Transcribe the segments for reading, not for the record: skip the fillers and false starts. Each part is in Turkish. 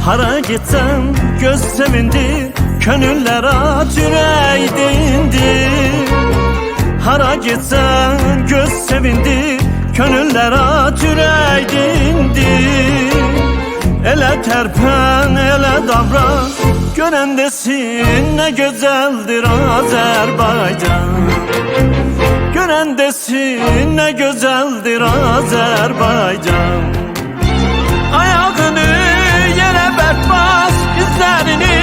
Hara gitsem göz sevindi, könüller at yüreğdindi. Hara gitsem göz sevindi, könüller at yüreğdindi. Ele terpen ele davran, gören desin ne güzeldir Azerbaycan. Gören desin ne güzeldir Azerbaycan. Ayağını yere bert bas, izlerini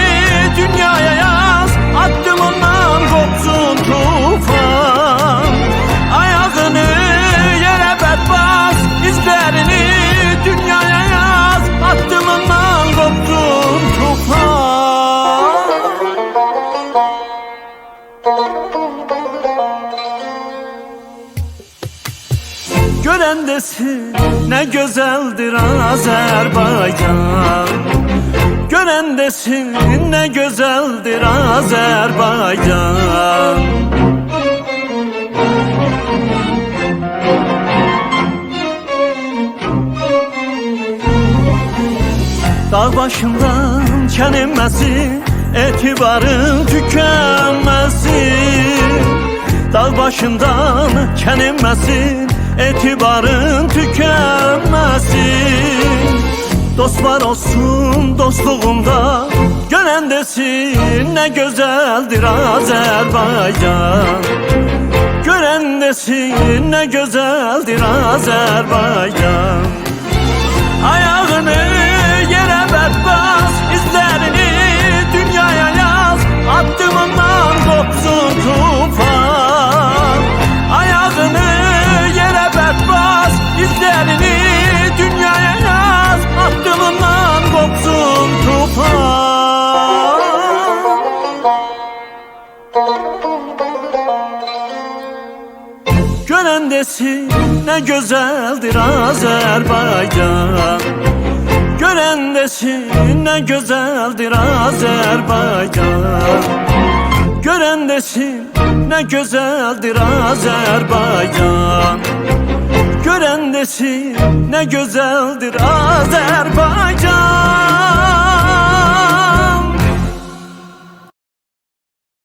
dünyaya yaz, adımından kopsun tufan. Ayağını yere bert bas, izlerini dünyaya yaz, adımından kopsun tufan. Gören desin ne güzeldir Azerbaycan. Gören desin ne güzeldir Azerbaycan. Dağ başından kelinmesin, etibarın tükenmesin. Dağ başından kelinmesin, etibarın tükenmesin. Dost var olsun dostluğumda, gören desin ne güzeldir Azerbaycan. Gören desin ne güzeldir Azerbaycan. Ayağını yere bert bas, izlerini dünyaya yaz, adımından kopsun tufan. Ayağını yere bert bas, izlerini dünyaya yaz, adımından kopsun tufan. Gören desin ne güzeldir Azerbaycan. Gören desin ne güzeldir Azerbaycan. Gören desin ne güzeldir Azerbaycan. Gören desin ne güzeldir Azerbaycan.